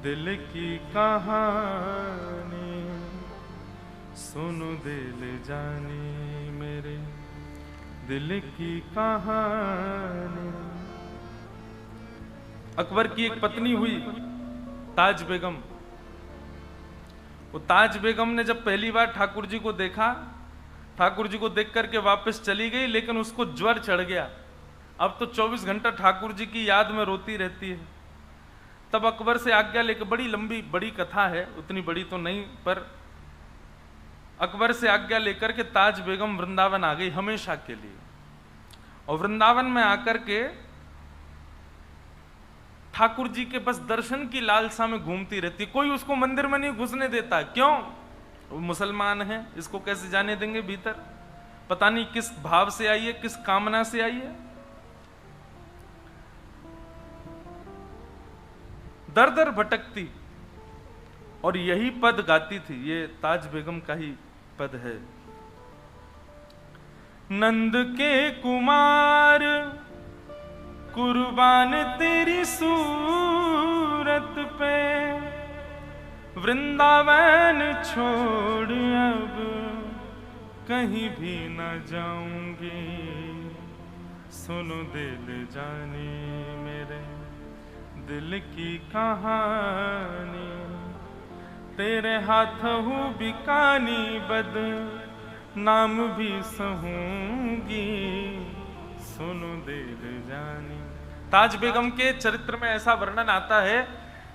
दिल की कहानी सुनो दिल जानी मेरे दिल की कहानी। अकबर की एक पत्नी हुई ताज बेगम। वो ताज बेगम ने जब पहली बार ठाकुर जी को देखा, ठाकुर जी को देख करके वापस चली गई, लेकिन उसको ज्वर चढ़ गया। अब तो 24 घंटा ठाकुर जी की याद में रोती रहती है। तब अकबर से आज्ञा लेकर, बड़ी लंबी बड़ी कथा है, उतनी बड़ी तो नहीं, पर अकबर से आज्ञा लेकर के ताज बेगम वृंदावन आ गई हमेशा के लिए। और वृंदावन में आकर के ठाकुर जी के बस दर्शन की लालसा में घूमती रहती। कोई उसको मंदिर में नहीं घुसने देता। क्यों? वो मुसलमान है, इसको कैसे जाने देंगे भीतर? पता नहीं किस भाव से आई है, किस कामना से आई है। दर दर भटकती और यही पद गाती थी। ये ताज बेगम का ही पद है। नंद के कुमार कुर्बान तेरी सूरत पे, वृंदावन छोड़ अब कहीं भी न जाऊंगी। सुनो दिल जाने मेरे दिल की कहानी, तेरे हाथ हूँ बिकानी बद नाम भी सहूंगी। सुनो दिल जानी। ताज बेगम के चरित्र में ऐसा वर्णन आता है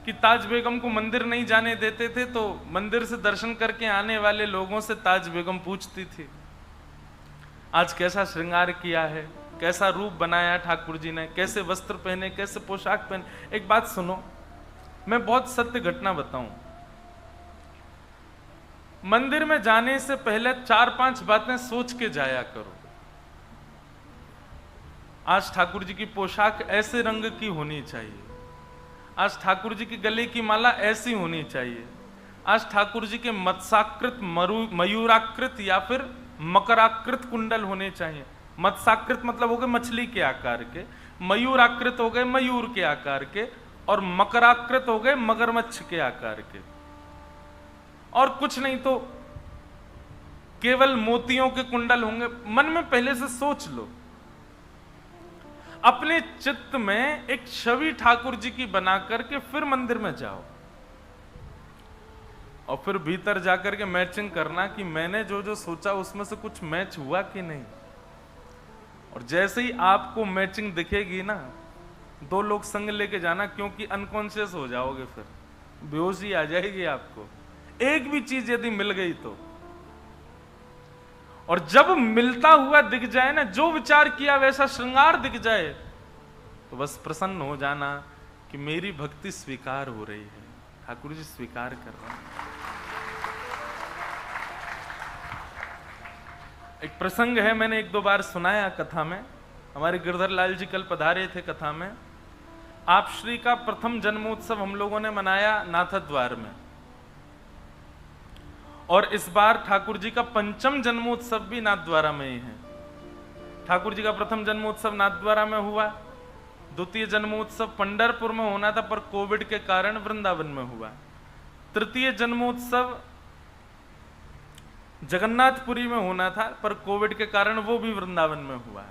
कि ताज बेगम को मंदिर नहीं जाने देते थे, तो मंदिर से दर्शन करके आने वाले लोगों से ताज बेगम पूछती थी, आज कैसा श्रृंगार किया है, कैसा रूप बनाया ठाकुर जी ने, कैसे वस्त्र पहने, कैसे पोशाक पहने। एक बात सुनो, मैं बहुत सत्य घटना बताऊं। मंदिर में जाने से पहले 4-5 बातें सोच के जाया करो। आज ठाकुर जी की पोशाक ऐसे रंग की होनी चाहिए, आज ठाकुर जी की गले की माला ऐसी होनी चाहिए, आज ठाकुर जी के मत्स्याकृत मयूराकृत या फिर मकराकृत कुंडल होने चाहिए। मत्स्याकृत मतलब हो गए मछली के आकार के, मयूराकृत हो गए मयूर के आकार के, और मकराकृत हो गए मगरमच्छ के आकार के। और कुछ नहीं तो केवल मोतियों के कुंडल होंगे। मन में पहले से सोच लो, अपने चित्त में एक छवि ठाकुर जी की बना करके फिर मंदिर में जाओ, और फिर भीतर जाकर के मैचिंग करना कि मैंने जो जो सोचा उसमें से कुछ मैच हुआ कि नहीं। और जैसे ही आपको मैचिंग दिखेगी ना, 2 लोग संग लेके जाना, क्योंकि अनकॉन्शियस हो जाओगे, फिर बेहोशी आ जाएगी आपको एक भी चीज यदि मिल गई तो। और जब मिलता हुआ दिख जाए ना, जो विचार किया वैसा श्रृंगार दिख जाए, तो बस प्रसन्न हो जाना कि मेरी भक्ति स्वीकार हो रही है, ठाकुर जी स्वीकार कर रहे हैं। एक प्रसंग है, मैंने 1-2 बार सुनाया कथा में। हमारे गिरधर लाल जी कल पधारे थे कथा में। आप श्री का प्रथम जन्मोत्सव हम लोगों ने मनाया नाथद्वार में, और इस बार ठाकुर जी का 5म जन्मोत्सव भी नाथद्वारा में ही है। ठाकुर जी का प्रथम जन्मोत्सव नाथद्वारा में हुआ, द्वितीय जन्मोत्सव पंढरपुर में होना था पर कोविड के कारण वृंदावन में हुआ। तृतीय जन्मोत्सव जगन्नाथपुरी में होना था पर कोविड के कारण वो भी वृंदावन में हुआ।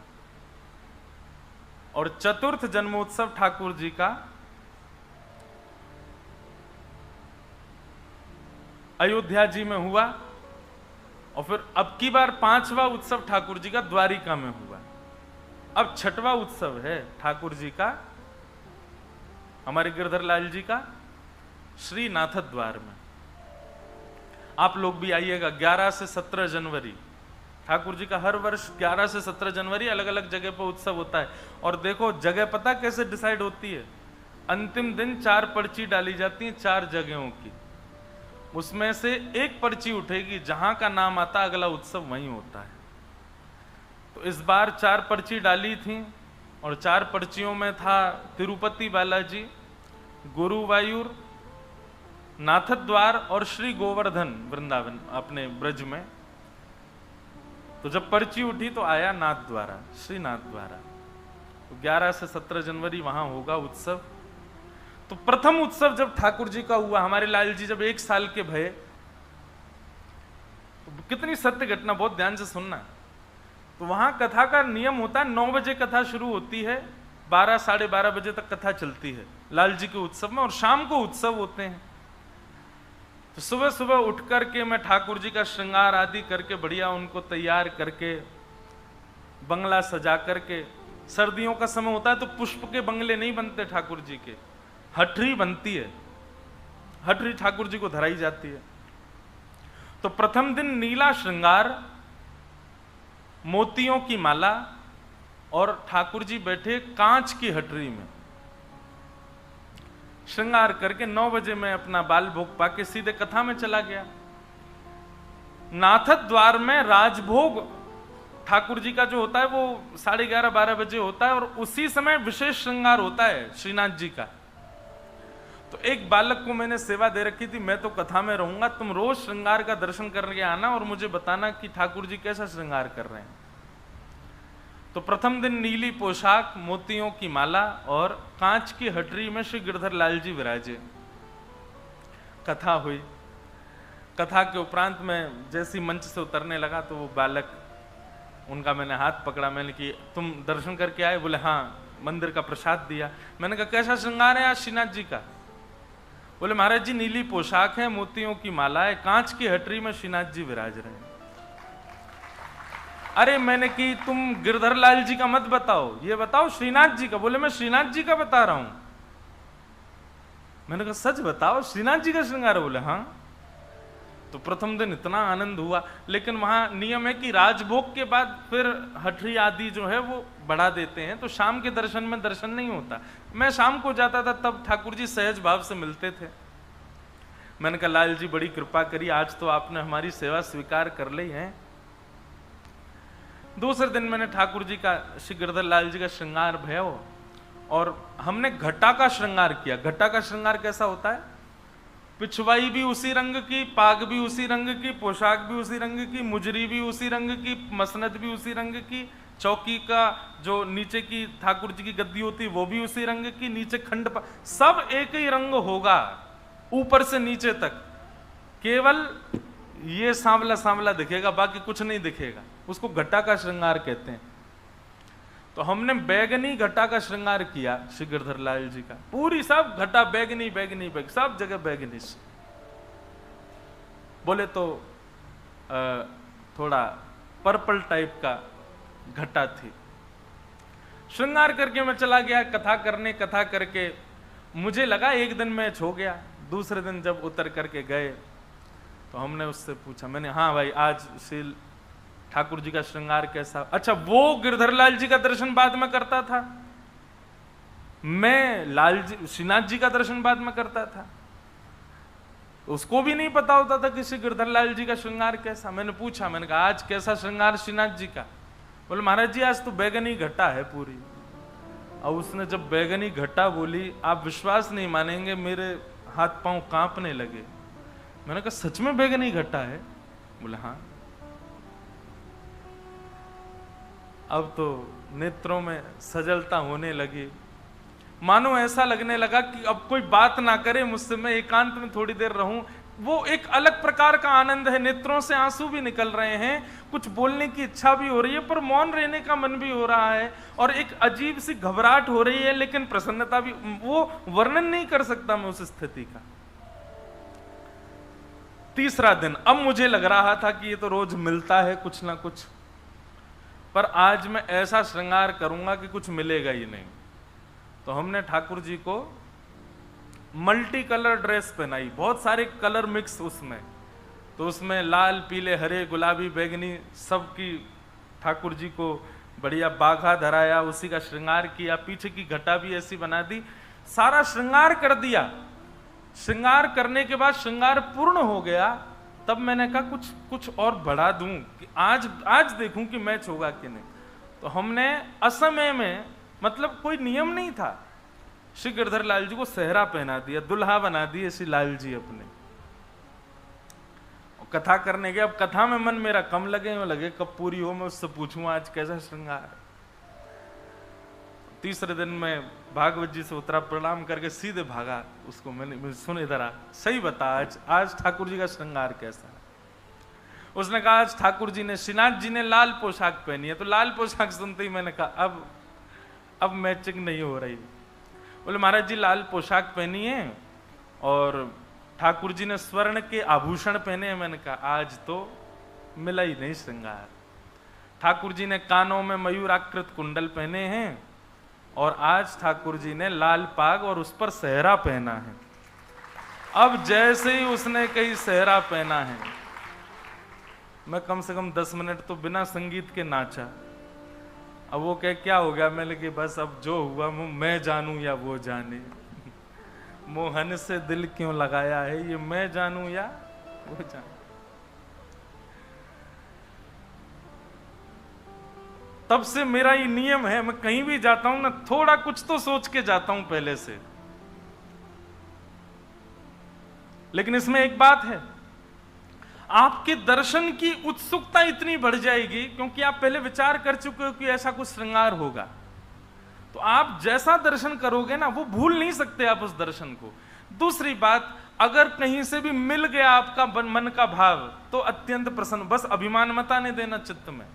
और चतुर्थ जन्मोत्सव ठाकुर जी का अयोध्या जी में हुआ, और फिर अब की बार 5वां उत्सव ठाकुर जी का द्वारिका में हुआ। अब 6वां उत्सव है ठाकुर जी का, हमारे गिरधर लाल जी का श्री नाथद्वार में। आप लोग भी आइएगा। 11 से 17 जनवरी ठाकुर जी का हर वर्ष 11 से 17 जनवरी अलग अलग जगह पर उत्सव होता है। और देखो जगह पता कैसे डिसाइड होती है? अंतिम दिन 4 पर्ची डाली जाती है 4 जगहों की, उसमें से एक पर्ची उठेगी, जहां का नाम आता अगला उत्सव वहीं होता है। तो इस बार 4 पर्ची डाली थी, और 4 पर्चियों में था तिरुपति बालाजी, गुरुवायूर, नाथद्वार और श्री गोवर्धन वृंदावन अपने ब्रज में। तो जब पर्ची उठी तो आया नाथद्वारा, श्री नाथद्वारा। तो 11 से 17 जनवरी वहां होगा उत्सव। तो प्रथम उत्सव जब ठाकुर जी का हुआ, हमारे लाल जी जब 1 साल के भये, तो कितनी सत्य घटना, बहुत ध्यान से सुनना। तो वहां कथा का नियम होता है, 9 बजे कथा शुरू होती है, 12 साढ़े 12 बजे तक कथा चलती है लाल जी के उत्सव में, और शाम को उत्सव होते हैं। तो सुबह सुबह उठ करके मैं ठाकुर जी का श्रृंगार आदि करके बढ़िया उनको तैयार करके बंगला सजा करके, सर्दियों का समय होता है तो पुष्प के बंगले नहीं बनते ठाकुर जी के, हठरी बनती है, हठरी ठाकुर जी को धराई जाती है। तो प्रथम दिन नीला श्रृंगार, मोतियों की माला, और ठाकुर जी बैठे कांच की हटरी में। श्रृंगार करके 9 बजे मैं अपना बाल भोग पाके सीधे कथा में चला गया। नाथक द्वार में राजभोग ठाकुर जी का जो होता है वो 11:30 12 बजे होता है, और उसी समय विशेष श्रृंगार होता है श्रीनाथ जी का। तो एक बालक को मैंने सेवा दे रखी थी, मैं तो कथा में रहूंगा, तुम रोज श्रृंगार का दर्शन करके आना और मुझे बताना कि ठाकुर जी कैसा श्रृंगार कर रहे हैं। तो प्रथम दिन नीली पोशाक, मोतियों की माला और कांच की हटरी में श्री गिरधर लाल जी विराजे। कथा हुई। कथा के उपरांत में जैसी मंच से उतरने लगा तो वो बालक, उनका मैंने हाथ पकड़ा, मैंने कि तुम दर्शन करके आए? बोले हाँ, मंदिर का प्रसाद दिया। मैंने कहा कैसा श्रृंगार है आज श्रीनाथ जी का? बोले महाराज जी नीली पोशाक है, मोतियों की माला है, कांच की हटरी में श्रीनाथ जी विराज रहे हैं। अरे मैंने कि तुम गिरधर लाल जी का मत बताओ, ये बताओ श्रीनाथ जी का। बोले मैं श्रीनाथ जी का बता रहा हूं। मैंने कहा सच बताओ श्रीनाथ जी का श्रृंगार है? बोले हाँ। तो प्रथम दिन इतना आनंद हुआ, लेकिन वहां नियम है कि राजभोग के बाद फिर हठरी आदि जो है वो बढ़ा देते हैं, तो शाम के दर्शन में दर्शन नहीं होता। मैं शाम को जाता था तब ठाकुर जी सहज भाव से मिलते थे। मैंने कहा लाल जी बड़ी कृपा करी, आज तो आपने हमारी सेवा स्वीकार कर ली है। दूसरे दिन मैंने ठाकुर जी का, श्री गिरधर लाल जी का श्रृंगार भयो, और हमने घटा का श्रृंगार किया। घटा का श्रृंगार कैसा होता है? पिछवाई भी उसी रंग की, पाग भी उसी रंग की, पोशाक भी उसी रंग की, मुजरी भी उसी रंग की, मसनद भी उसी रंग की, चौकी का जो नीचे की ठाकुर जी की गद्दी होती वो भी उसी रंग की, नीचे खंड सब एक ही रंग होगा ऊपर से नीचे तक। केवल ये सांवला सांवला दिखेगा, बाकी कुछ नहीं दिखेगा। उसको घटा का श्रृंगार कहते हैं। तो हमने बैगनी घटा का श्रृंगार किया श्री गिरधर लाल जी का, पूरी सब घटा बैगनी बैगनी बैग, सब जगह बैगनी से। बोले तो थोड़ा पर्पल टाइप का घटा थी। श्रृंगार करके मैं चला गया कथा करने। कथा करके मुझे लगा एक दिन मैच हो गया। दूसरे दिन जब उतर करके गए तो हमने उससे पूछा, मैंने हाँ भाई आज श्री ठाकुर जी का श्रृंगार कैसा? अच्छा वो गिरधर लाल जी का दर्शन बाद में करता था, मैं लाल जी श्रीनाथ जी का दर्शन बाद में करता था। उसको भी नहीं पता होता था कि श्री गिरधर लाल जी का श्रृंगार कैसा। मैंने पूछा, मैंने कहा आज कैसा श्रृंगार श्रीनाथ जी का? बोले महाराज जी आज तो बैगनी घटा है पूरी। और उसने जब बैगनी घटा बोली, आप विश्वास नहीं मानेंगे, मेरे हाथ पांव कांपने लगे। मैंने कहा सच में बैगनी घटा है? बोले हाँ। अब तो नेत्रों में सजलता होने लगी, मानो ऐसा लगने लगा कि अब कोई बात ना करे मुझसे, मैं एकांत में थोड़ी देर रहूं। वो एक अलग प्रकार का आनंद है, नेत्रों से आंसू भी निकल रहे हैं, कुछ बोलने की इच्छा भी हो रही है, पर मौन रहने का मन भी हो रहा है, और एक अजीब सी घबराहट हो रही है, लेकिन प्रसन्नता भी। वो वर्णन नहीं कर सकता मैं उस स्थिति का। तीसरा दिन, अब मुझे लग रहा था कि ये तो रोज मिलता है कुछ ना कुछ, पर आज मैं ऐसा श्रृंगार करूंगा कि कुछ मिलेगा ही नहीं। तो हमने ठाकुर जी को मल्टी कलर ड्रेस पहनाई, बहुत सारे कलर मिक्स उसमें। तो उसमें लाल, पीले, हरे, गुलाबी, बैगनी सबकी ठाकुर जी को बढ़िया बाघा धराया, उसी का श्रृंगार किया। पीछे की घटा भी ऐसी बना दी, सारा श्रृंगार कर दिया। श्रृंगार करने के बाद श्रृंगार पूर्ण हो गया, तब मैंने कहा कुछ और बढ़ा दूं कि आज देखूं कि मैच होगा कि नहीं। तो हमने असमय में, मतलब कोई नियम नहीं था, श्री गिरधर लाल जी को सेहरा पहना दिया, दुल्हा बना दिए श्री लाल जी अपने। और कथा करने गए। अब कथा में मन मेरा कम लगे कब पूरी हो मैं उससे पूछूं आज कैसा श्रृंगार। तीसरे दिन मैं भागवत जी से उतरा, प्रणाम करके सीधे भागा उसको। मैंने सुन इधर आ, सही बता आज ठाकुर जी का श्रृंगार कैसा है? उसने कहा आज ठाकुर जी ने, श्रीनाथ जी ने लाल पोशाक पहनी है। तो लाल पोशाक सुनते ही मैंने कहा अब मैचिंग नहीं हो रही। बोले महाराज जी लाल पोशाक पहनी है और ठाकुर जी ने स्वर्ण के आभूषण पहने हैं। मैंने कहा आज तो मिला ही नहीं श्रृंगार। ठाकुर जी ने कानों में मयूराकृत कुंडल पहने हैं और आज ठाकुर जी ने लाल पाग और उस पर सेहरा पहना है। अब जैसे ही उसने कहीं सेहरा पहना है, मैं कम से कम 10 मिनट तो बिना संगीत के नाचा। अब वो क्या हो गया? मैंने कि बस अब जो हुआ मैं जानूं या वो जाने। मोहन से दिल क्यों लगाया है, ये मैं जानूं या वो जाने। तब से मेरा ये नियम है, मैं कहीं भी जाता हूं ना, थोड़ा कुछ तो सोच के जाता हूं पहले से। लेकिन इसमें एक बात है, आपके दर्शन की उत्सुकता इतनी बढ़ जाएगी क्योंकि आप पहले विचार कर चुके हो कि ऐसा कुछ श्रृंगार होगा। तो आप जैसा दर्शन करोगे ना, वो भूल नहीं सकते आप उस दर्शन को। दूसरी बात, अगर कहीं से भी मिल गया आपका मन का भाव तो अत्यंत प्रसन्न, बस अभिमान मत आने देना चित्त में।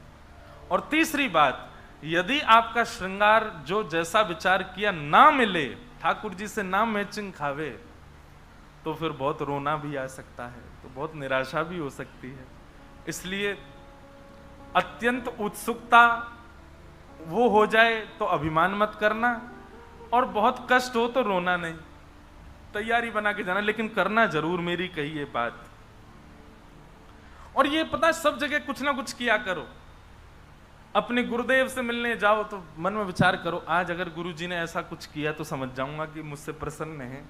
और तीसरी बात, यदि आपका श्रृंगार जो जैसा विचार किया ना मिले, ठाकुर जी से ना मैचिंग खावे, तो फिर बहुत रोना भी आ सकता है, तो बहुत निराशा भी हो सकती है। इसलिए अत्यंत उत्सुकता वो हो जाए तो अभिमान मत करना, और बहुत कष्ट हो तो रोना नहीं, तैयारी बना के जाना, लेकिन करना जरूर, मेरी कही ये बात। और ये पता, सब जगह कुछ ना कुछ किया करो। अपने गुरुदेव से मिलने जाओ तो मन में विचार करो, आज अगर गुरु जी ने ऐसा कुछ किया तो समझ जाऊंगा कि मुझसे प्रसन्न है।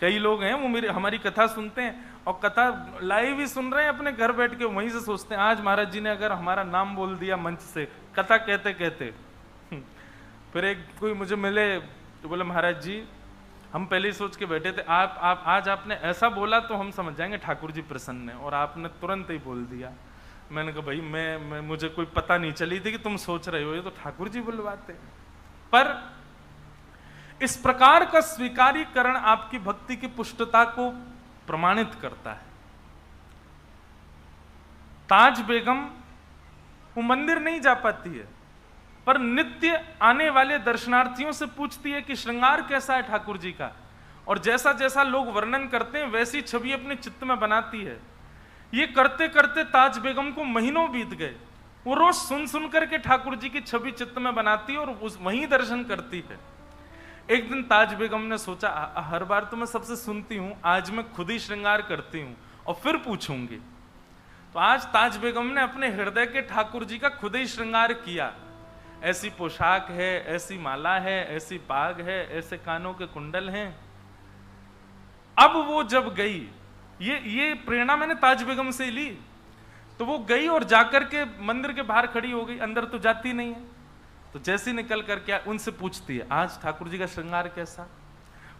कई लोग हैं वो हमारी कथा सुनते हैं और कथा लाइव ही सुन रहे हैं अपने घर बैठ के, वहीं से सोचते हैं आज महाराज जी ने अगर हमारा नाम बोल दिया मंच से कथा कहते कहते। फिर एक कोई मुझे मिले तो बोले महाराज जी हम पहले ही सोच के बैठे थे, आप आज आपने ऐसा बोला तो हम समझ जाएंगे ठाकुर जी प्रसन्न है, और आपने तुरंत ही बोल दिया। मैंने कहा भाई मैं मुझे कोई पता नहीं चली थी कि तुम सोच रहे हो, ये तो ठाकुर जी बुलवाते हैं। पर इस प्रकार का स्वीकारीकरण आपकी भक्ति की पुष्टता को प्रमाणित करता है। ताज बेगम वो मंदिर नहीं जा पाती है, पर नित्य आने वाले दर्शनार्थियों से पूछती है कि श्रृंगार कैसा है ठाकुर जी का, और जैसा जैसा लोग वर्णन करते हैं वैसी छवि अपने चित्त में बनाती है। ये करते करते ताज बेगम को महीनों बीत गए। वो रोज सुन सुन करके ठाकुर जी की छवि चित्त में बनाती है और उस वहीं दर्शन करती है। एक दिन ताज बेगम ने सोचा, हर बार तो मैं सबसे सुनती हूं, आज मैं खुद ही श्रृंगार करती हूं और फिर पूछूंगी। तो आज ताज बेगम ने अपने हृदय के ठाकुर जी का खुद ही श्रृंगार किया। ऐसी पोशाक है, ऐसी माला है, ऐसी पाग है, ऐसे कानों के कुंडल हैं। अब वो जब गई, ये प्रेरणा मैंने ताज बेगम से ही ली, तो वो गई और जाकर के मंदिर के बाहर खड़ी हो गई, अंदर तो जाती नहीं है। तो जैसे निकल करके उनसे पूछती है आज ठाकुर जी का श्रृंगार कैसा?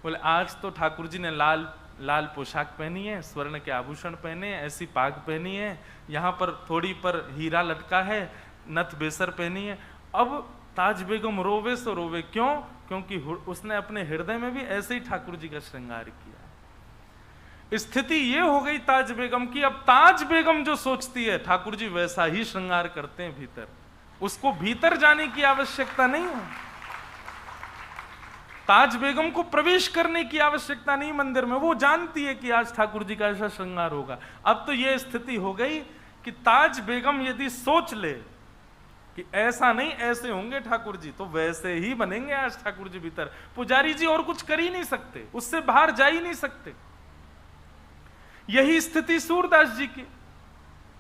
बोले आज तो ठाकुर जी ने लाल पोशाक पहनी है, स्वर्ण के आभूषण पहने हैं, ऐसी पाग पहनी है, यहाँ पर थोड़ी पर हीरा लटका है, नथ बेसर पहनी है। अब ताज बेगम रोवे सो रोवे, क्यों? क्योंकि उसने अपने हृदय में भी ऐसे ही ठाकुर जी का श्रृंगार किया। स्थिति ये हो गई ताज बेगम की, अब ताज बेगम जो सोचती है ठाकुर जी वैसा ही श्रृंगार करते हैं भीतर, उसको भीतर जाने की आवश्यकता नहीं है। ताज बेगम को प्रवेश करने की आवश्यकता नहीं मंदिर में, वो जानती है कि आज ठाकुर जी का ऐसा श्रृंगार होगा। अब तो यह स्थिति हो गई कि ताज बेगम यदि सोच ले कि ऐसा नहीं ऐसे होंगे ठाकुर जी, तो वैसे ही बनेंगे आज ठाकुर जी भीतर। पुजारी जी और कुछ कर ही नहीं सकते, उससे बाहर जा ही नहीं सकते। यही स्थिति सूरदास जी की।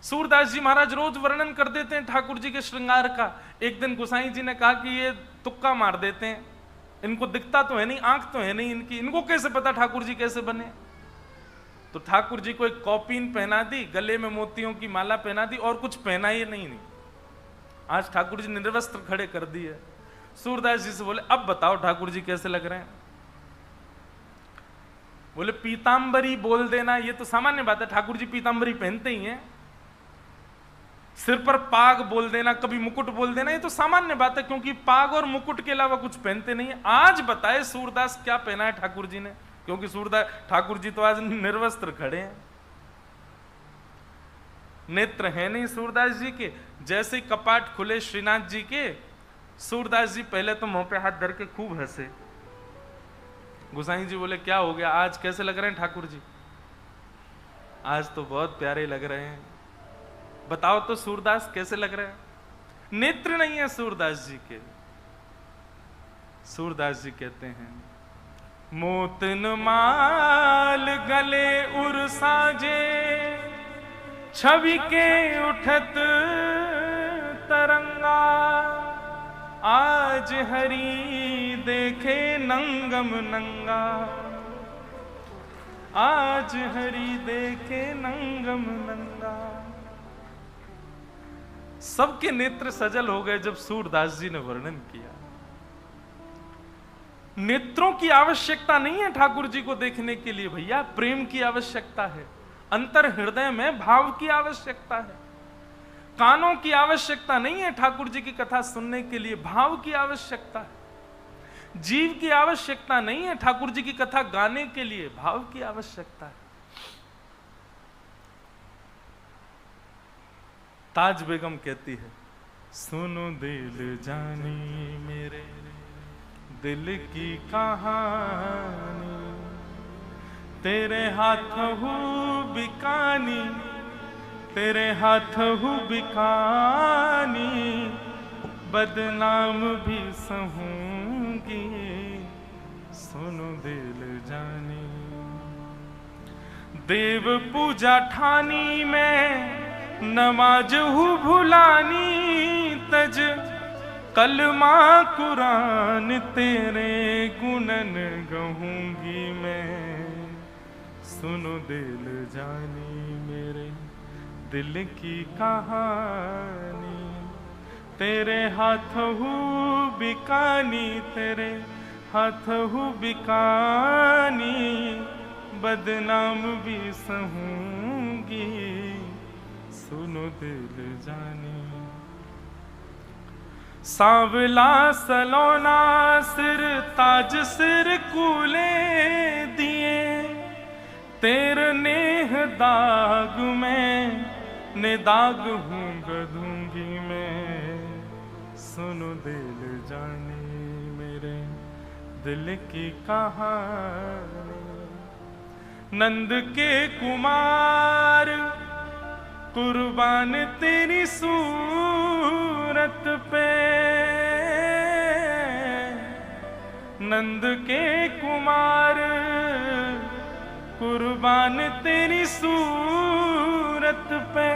सूरदास जी महाराज रोज वर्णन कर देते हैं ठाकुर जी के श्रृंगार का। एक दिन गोसाई जी ने कहा कि ये तुक्का मार देते हैं, इनको दिखता तो है नहीं, आंख तो है नहीं इनकी, इनको कैसे पता ठाकुर जी कैसे बने? तो ठाकुर जी को एक कौपीन पहना दी, गले में मोतियों की माला पहना दी, और कुछ पहना ही नहीं। आज ठाकुर जी निर्वस्त्र खड़े कर दिए। सूरदास जी से बोले अब बताओ ठाकुर जी कैसे लग रहे हैं? बोले पीतांबरी बोल देना ये तो सामान्य बात है, ठाकुर जी पीतांबरी पहनते ही हैं। सिर पर पाग बोल देना, कभी मुकुट बोल देना, ये तो सामान्य बात है, क्योंकि पाग और मुकुट के अलावा कुछ पहनते नहीं है। आज बताए सूरदास क्या पहना है ठाकुर जी ने, क्योंकि सूरदास ठाकुर जी तो आज निर्वस्त्र खड़े हैं, नेत्र है नहीं सूरदास जी के। जैसे कपाट खुले श्रीनाथ जी के, सूरदास जी पहले तो मुंह पे हाथ धर के खूब हंसे। गोसाई जी बोले क्या हो गया, आज कैसे लग रहे हैं ठाकुर जी? आज तो बहुत प्यारे लग रहे हैं। बताओ तो सूरदास कैसे लग रहे हैं? नेत्र नहीं है सूरदास जी के। सूरदास जी कहते हैं, मोतन माल गले उर साजे, छवि के उठत तरंगा, आज हरि देखे नंगम नंगा, आज हरि देखे नंगम नंगा। सबके नेत्र सजल हो गए जब सूरदास जी ने वर्णन किया। नेत्रों की आवश्यकता नहीं है ठाकुर जी को देखने के लिए भैया, प्रेम की आवश्यकता है, अंतर हृदय में भाव की आवश्यकता है। कानों की आवश्यकता नहीं है ठाकुर जी की कथा सुनने के लिए, भाव की आवश्यकता है। जीव की आवश्यकता नहीं है ठाकुर जी की कथा गाने के लिए, भाव की आवश्यकता है। ताज बेगम कहती है, सुनो दिल जानी मेरे दिल की कहानी, तेरे हाथ हूँ बिकानी, तेरे हाथ हूँ बिकानी, बदनाम भी सहूंगी, सुनो दिल जानी। देव पूजा ठानी में नमाज हूँ भुलानी, तज कलमा कुरान तेरे गुणन गहूंगी मैं, सुनो दिल जानी मेरे दिल की कहानी, तेरे हाथ हूँ बिकानी, तेरे हाथ हूँ बिकानी, बदनाम भी सहूंगी, सुनो दिल जानी। सांवला सलोना सिर ताज सिर कूले दिए, तेरे नेह दाग में ने दाग हूँ गधूंगी मैं, सुनो दिल जानी मेरे दिल की कहानी। नंद के कुमार कुर्बान तेरी सूरत पे, नंद के कुमार कुर्बान तेरी सूरत पे,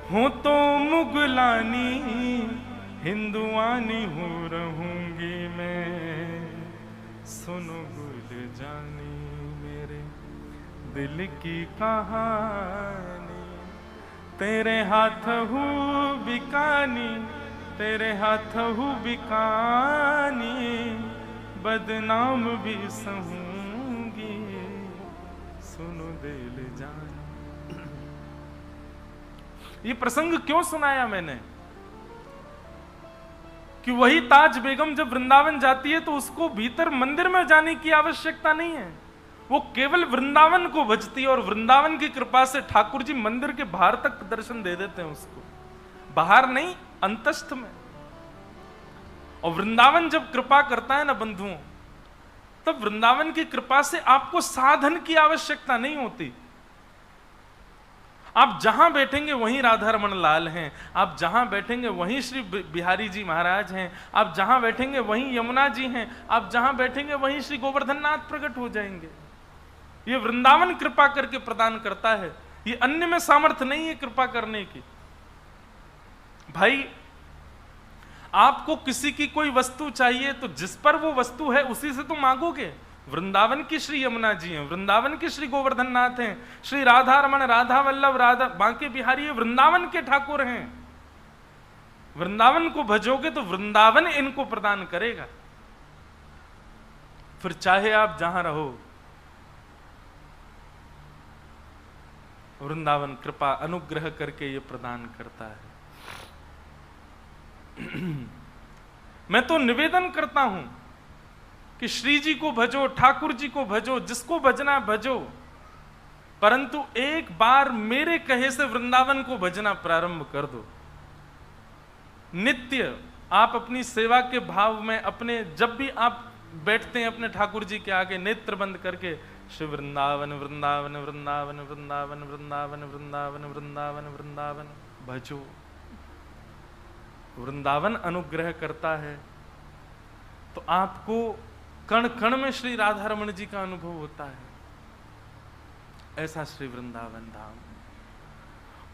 हूँ तो मुगलानी हिंदुआनी हो रहूंगी मैं, सुनो गुल जानी मेरे दिल की कहानी, तेरे हाथ हूँ बिकानी, तेरे हाथ हूँ बिकानी, बदनाम भी सहूंगी, सुनो दिल जानी। ये प्रसंग क्यों सुनाया मैंने कि वही ताज बेगम जब वृंदावन जाती है तो उसको भीतर मंदिर में जाने की आवश्यकता नहीं है, वो केवल वृंदावन को भजती है और वृंदावन की कृपा से ठाकुर जी मंदिर के बाहर तक दर्शन दे देते हैं उसको, बाहर नहीं अंतस्थ में। और वृंदावन जब कृपा करता है ना बंधुओं, तब वृंदावन की कृपा से आपको साधन की आवश्यकता नहीं होती। आप जहां बैठेंगे वहीं राधा रमन लाल हैं, आप जहां बैठेंगे वहीं श्री बिहारी जी महाराज हैं, आप जहां बैठेंगे वहीं यमुना जी हैं, आप जहां बैठेंगे वहीं श्री गोवर्धन नाथ प्रकट हो जाएंगे। ये वृंदावन कृपा करके प्रदान करता है, ये अन्य में सामर्थ्य नहीं है कृपा करने की। भाई आपको किसी की कोई वस्तु चाहिए तो जिस पर वो वस्तु है उसी से तो मांगोगे। वृंदावन की श्री यमुना जी हैं, वृंदावन के श्री गोवर्धन नाथ हैं, श्री राधा रमन, राधा वल्लभ, राधा बांके बिहारी वृंदावन के ठाकुर हैं। वृंदावन को भजोगे तो वृंदावन इनको प्रदान करेगा। फिर चाहे आप जहां रहो, वृंदावन कृपा अनुग्रह करके ये प्रदान करता है। मैं तो निवेदन करता हूं कि श्री जी को भजो, ठाकुर जी को भजो, जिसको भजना भजो, परंतु एक बार मेरे कहे से वृंदावन को भजना प्रारंभ कर दो। नित्य आप अपनी सेवा के भाव में अपने, जब भी आप बैठते हैं अपने ठाकुर जी के आगे नेत्र बंद करके, श्री वृंदावन वृंदावन वृंदावन वृंदावन वृंदावन वृंदावन वृंदावन वृंदावन भजो। वृंदावन अनुग्रह करता है तो आपको कण कण में श्री राधा रमण जी का अनुभव होता है। ऐसा श्री वृंदावन धाम,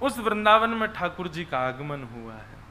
उस वृंदावन में ठाकुर जी का आगमन हुआ है।